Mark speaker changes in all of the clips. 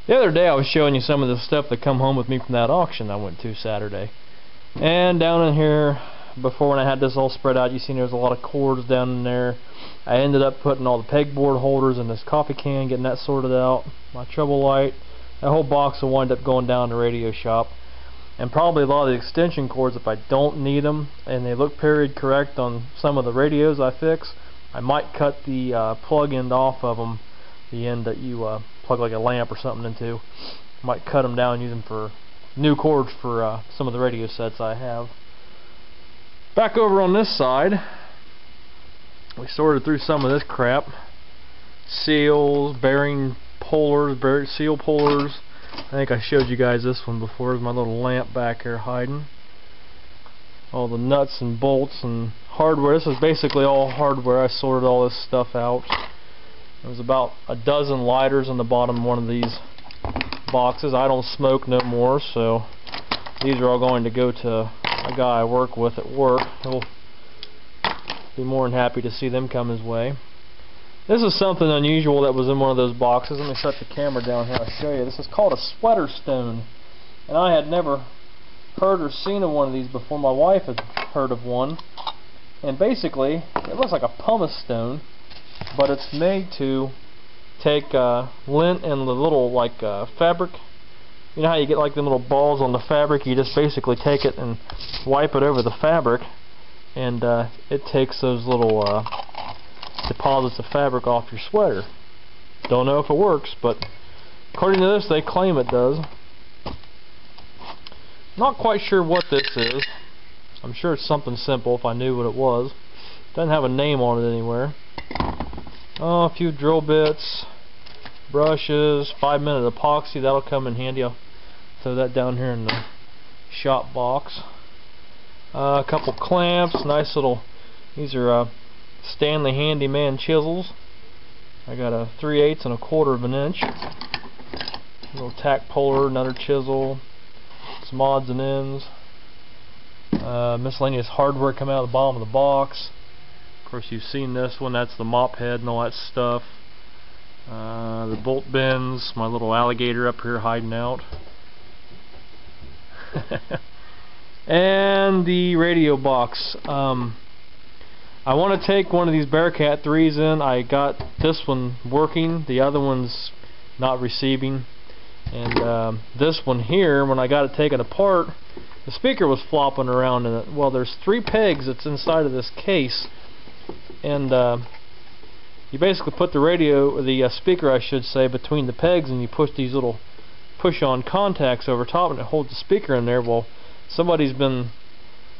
Speaker 1: The other day I was showing you some of the stuff that come home with me from that auction I went to Saturday. And down in here, before when I had this all spread out, you seen there was a lot of cords down in there. I ended up putting all the pegboard holders in this coffee can, getting that sorted out. My treble light. That whole box will wind up going down to Radio Shop. And probably a lot of the extension cords, if I don't need them and they look period correct on some of the radios I fix, I might cut the plug end off of them, the end that you plug like a lamp or something into. Might cut them down and use them for new cords for some of the radio sets I have. Back over on this side, we sorted through some of this crap. Seals, bearing pullers, seal pullers. I think I showed you guys this one before. There's my little lamp back here hiding. All the nuts and bolts and hardware. This is basically all hardware. I sorted all this stuff out. There was about a dozen lighters on the bottom of one of these boxes. I don't smoke no more, so these are all going to go to a guy I work with at work. He'll be more than happy to see them come his way. This is something unusual that was in one of those boxes. Let me set the camera down here. I'll show you. This is called a sweater stone, and I had never heard or seen of one of these before. My wife had heard of one, and basically it looks like a pumice stone, but it's made to take lint and the little fabric. You know how you get like the little balls on the fabric? You just basically take it and wipe it over the fabric, and it takes those little deposits of fabric off your sweater. Don't know if it works, but according to this, they claim it does. Not quite sure what this is. I'm sure it's something simple if I knew what it was. Doesn't have a name on it anywhere. Oh, a few drill bits, brushes, 5-minute epoxy. That'll come in handy. I'll throw that down here in the shop box. A couple clamps, nice little. These are Stanley Handyman chisels. I got a 3/8 and a 1/4 of an inch. A little tack puller, another chisel, some odds and ends. Miscellaneous hardware coming out of the bottom of the box. Of course, you've seen this one. That's the mop head and all that stuff. The bolt bends. My little alligator up here hiding out. And the radio box. I want to take one of these Bearcat 3s in. I got this one working, the other one's not receiving. And this one here, when I got it taken apart, the speaker was flopping around in it. Well, there's 3 pegs that's inside of this case, and you basically put the speaker I should say, between the pegs, and you push these little push-on contacts over top, and it holds the speaker in there. Well, somebody's been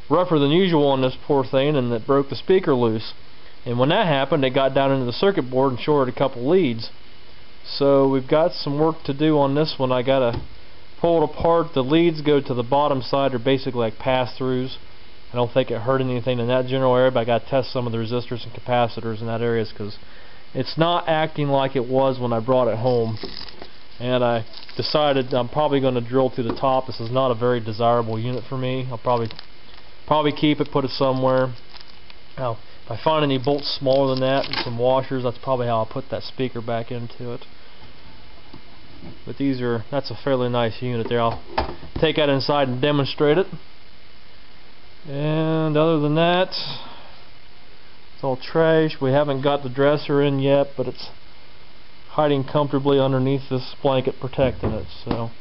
Speaker 1: rougher than usual on this poor thing, and it broke the speaker loose. And when that happened, they got down into the circuit board and shorted a couple leads. So we've got some work to do on this one. I gotta pull it apart. The leads go to the bottom side, are basically like pass-throughs. I don't think it hurt anything in that general area, but I gotta test some of the resistors and capacitors in that area because it's not acting like it was when I brought it home. And I decided I'm probably going to drill through the top. This is not a very desirable unit for me. I'll probably keep it, put it somewhere. Now, if I find any bolts smaller than that and some washers, that's probably how I'll put that speaker back into it. But that's a fairly nice unit there. I'll take that inside and demonstrate it. And other than that, it's all trash. We haven't got the dresser in yet, but it's hiding comfortably underneath this blanket protecting it. So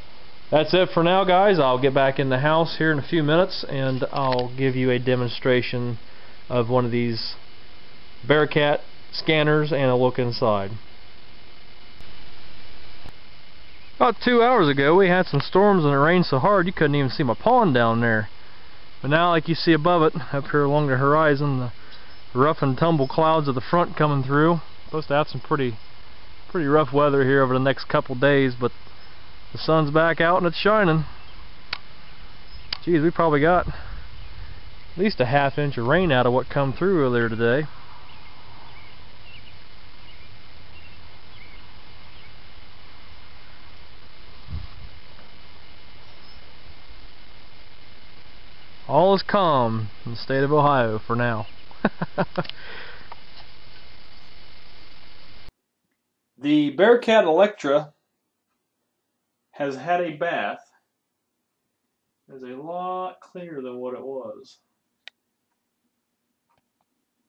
Speaker 1: that's it for now, guys. I'll get back in the house here in a few minutes, and I'll give you a demonstration of one of these Bearcat scanners and a look inside. About 2 hours ago, we had some storms and it rained so hard you couldn't even see my pond down there. But now, like you see above it, up here along the horizon, the rough and tumble clouds of the front coming through. Supposed to have some pretty rough weather here over the next couple days, but the sun's back out and it's shining. Geez, we probably got at least a ½ inch of rain out of what come through earlier today. All is calm in the state of Ohio for now. The Bearcat Electra has had a bath is a lot clearer than what it was.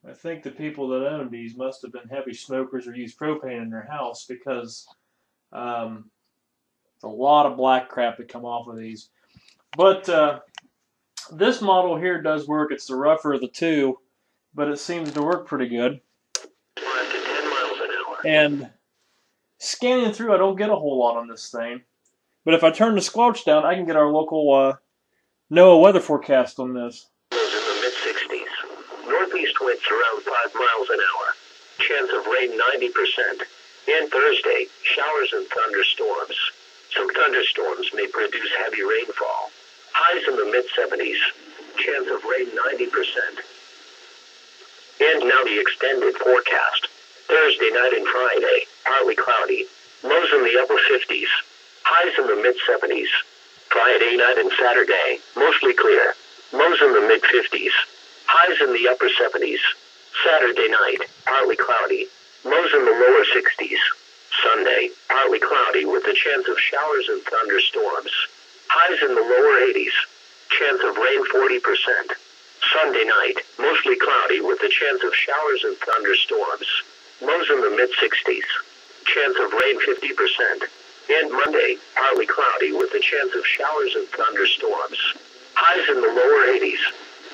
Speaker 1: I think the people that owned these must have been heavy smokers or used propane in their house, because it's a lot of black crap that come off of these. But this model here does work. It's the rougher of the two, but it seems to work pretty good.
Speaker 2: 5 to 10 miles an hour.
Speaker 1: And scanning through, I don't get a whole lot on this thing. But if I turn the squelch down, I can get our local NOAA weather forecast on this.
Speaker 2: In the mid-60s. Northeast winds around 5 miles an hour. Chance of rain 90%. And Thursday, showers and thunderstorms. Some thunderstorms may produce heavy rainfall. Highs in the mid-70s. Chance of rain 90%. And now the extended forecast. Thursday night and Friday, partly cloudy. Lows in the upper 50s. Highs in the mid-70s. Friday night and Saturday, mostly clear. Lows in the mid-50s. Highs in the upper 70s. Saturday night, partly cloudy. Lows in the lower 60s. Sunday, partly cloudy with a chance of showers and thunderstorms. Highs in the lower 80s. Chance of rain 40%. Sunday night, mostly cloudy with a chance of showers and thunderstorms. Lows in the mid-60s. Chance of rain 50%. And Monday, partly cloudy with a chance of showers and thunderstorms. Highs in the lower 80s.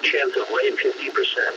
Speaker 2: Chance of rain 50%.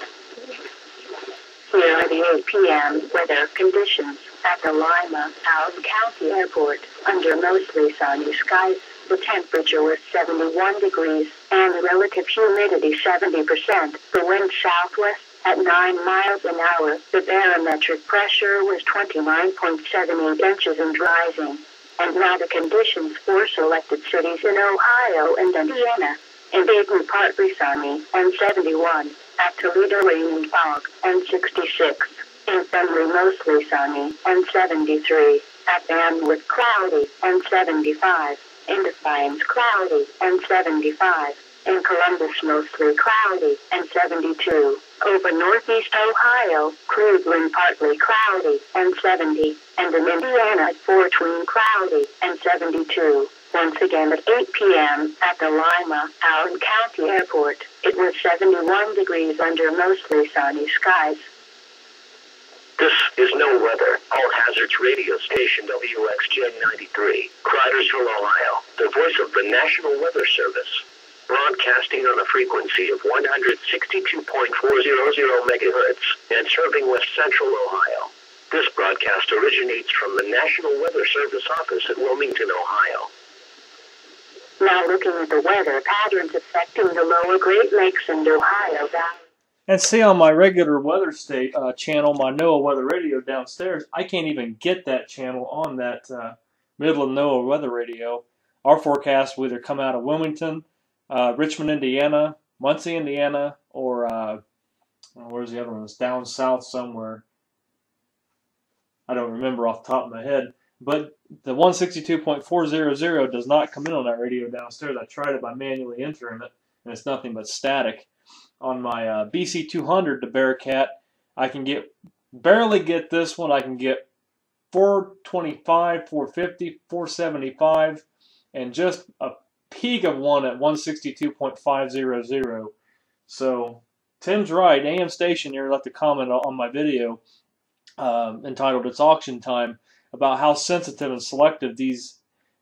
Speaker 3: Here are the 8 p.m. weather conditions at the Lima, Allen County Airport. Under mostly sunny skies, the temperature was 71 degrees and the relative humidity 70%. The wind southwest at 9 miles an hour. The barometric pressure was 29.78 inches and rising. And now the conditions for selected cities in Ohio and Indiana. In Dayton, partly sunny and 71. At Toledo, rain and fog and 66. In Fenway, mostly sunny and 73. At Bandwidth, cloudy and 75. In Defiance, cloudy and 75. In Columbus, mostly cloudy and 72. Over northeast Ohio, Cleveland, partly cloudy and 70. And in Indiana, Fort Wayne, cloudy and 72. Once again at 8 p.m. at the Lima, Allen County Airport, it was 71 degrees under mostly sunny skies.
Speaker 2: This is No Weather, All Hazards Radio Station WXJ 93, Cridersville, Ohio, the voice of the National Weather Service. Broadcasting on a frequency of 162.400 megahertz and serving West Central Ohio. This broadcast originates from the National Weather Service office at Wilmington, Ohio.
Speaker 3: Now looking at the weather patterns affecting the lower Great Lakes and Ohio Valley.
Speaker 1: And see, on my regular weather channel, my NOAA Weather Radio downstairs, I can't even get that channel on that Midland NOAA Weather Radio. Our forecast will either come out of Wilmington, Richmond, Indiana, Muncie, Indiana, or where's the other one? It's down south somewhere. I don't remember off the top of my head. But the 162.400 does not come in on that radio downstairs. I tried it by manually entering it, and it's nothing but static. On my BC200, the Bearcat, I can barely get this one. I can get 425, 450, 475, and just a peak of one at 162.500. So Tim's right. AM station here left a comment on my video entitled "It's Auction Time" about how sensitive and selective these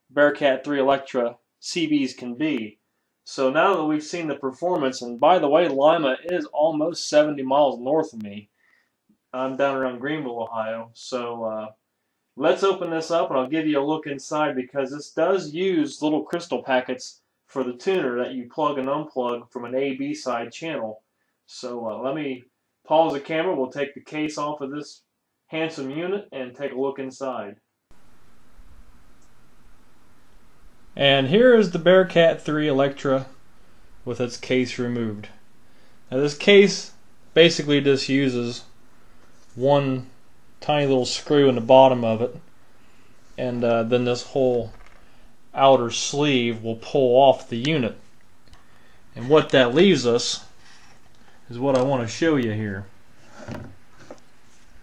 Speaker 1: Bearcat III Electra CBs can be. So now that we've seen the performance, and by the way, Lima is almost 70 miles north of me. I'm down around Greenville, Ohio. So let's open this up and I'll give you a look inside, because this does use little crystal packets for the tuner that you plug and unplug from an A/B side channel. So let me pause the camera. We'll take the case off of this handsome unit and take a look inside. And here is the Bearcat III Electra with its case removed. Now this case basically just uses one tiny little screw in the bottom of it, and then this whole outer sleeve will pull off the unit. And what that leaves us is what I want to show you here.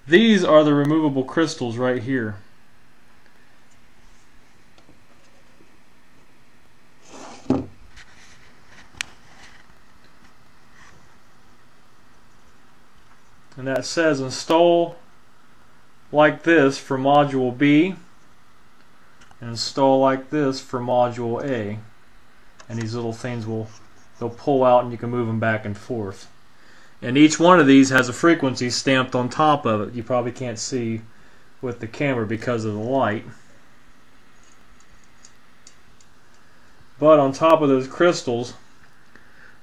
Speaker 1: These are the removable crystals right here. and that says install like this for module B, and install like this for module A. And these little things they'll pull out and you can move them back and forth. And each one of these has a frequency stamped on top of it. You probably can't see with the camera because of the light. But on top of those crystals,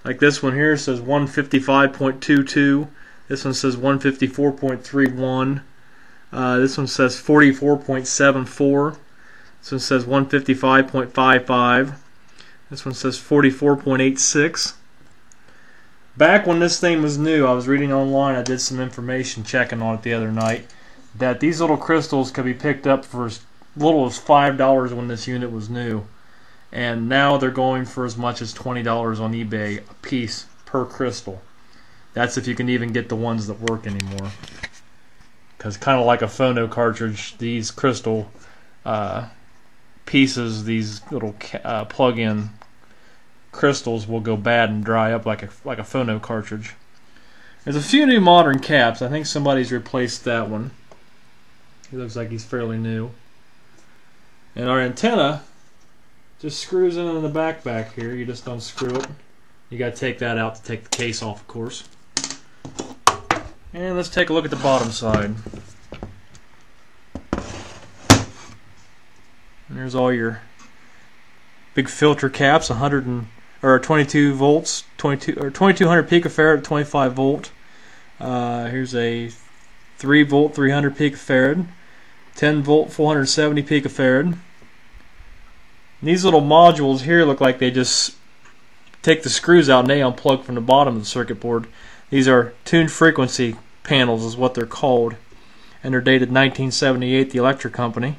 Speaker 1: like this one here says 155.22, this one says 154.31, this one says 44.74, this one says 155.55, this one says 44.86. Back when this thing was new, I was reading online, I did some information checking on it the other night, that these little crystals could be picked up for as little as $5 when this unit was new. And now they're going for as much as $20 on eBay a piece per crystal. That's if you can even get the ones that work anymore. Because kind of like a phono cartridge, these crystal pieces, these little plug-in crystals will go bad and dry up like a phono cartridge. There's a few new modern caps. I think somebody's replaced that one. He looks like he's fairly new. And our antenna just screws in the back here. You just unscrew it. You got to take that out to take the case off, of course. And let's take a look at the bottom side. And there's all your big filter caps, 22 volts, 2200 picofarad at 25 volt. Here's a 3 volt 300 picofarad, 10 volt 470 picofarad. These little modules here look like they just take the screws out and they unplug from the bottom of the circuit board. These are tuned frequency panels is what they're called, and they're dated 1978, the Electra company.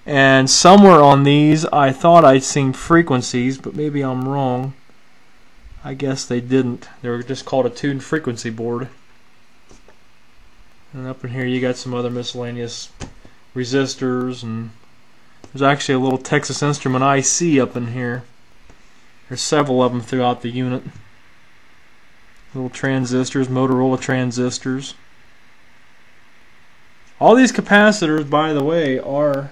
Speaker 1: And somewhere on these I thought I'd seen frequencies, but maybe I'm wrong. I guess they didn't. They were just called a tuned frequency board. And up in here you got some other miscellaneous resistors, and there's actually a little Texas Instrument IC up in here. There's several of them throughout the unit. Little transistors, Motorola transistors. All these capacitors, by the way, are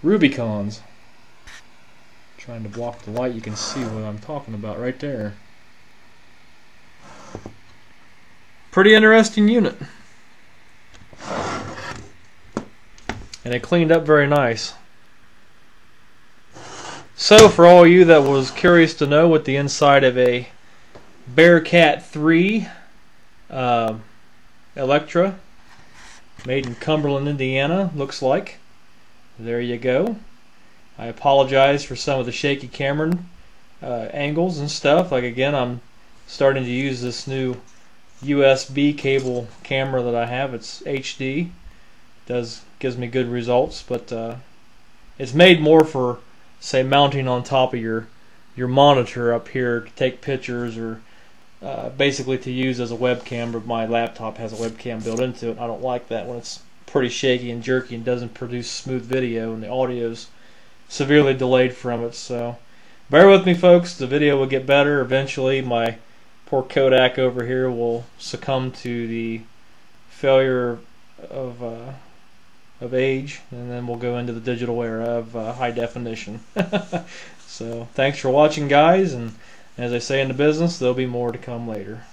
Speaker 1: Rubicons. Trying to block the light, you can see what I'm talking about right there. Pretty interesting unit. And it cleaned up very nice. So for all you that was curious to know what the inside of a Bearcat III Electra made in Cumberland, Indiana looks like, there you go. I apologize for some of the shaky camera angles and stuff. Like, again, I'm starting to use this new USB cable camera that I have. It's HD. Gives me good results, but it's made more for, say, mounting on top of your monitor up here to take pictures, or basically to use as a webcam. But my laptop has a webcam built into it. I don't like that when it's pretty shaky and jerky and doesn't produce smooth video, and the audio's severely delayed from it. So bear with me, folks. The video will get better eventually. My poor Kodak over here will succumb to the failure of age, and then we'll go into the digital era of high definition. So thanks for watching, guys, and as I say in the business, there'll be more to come later.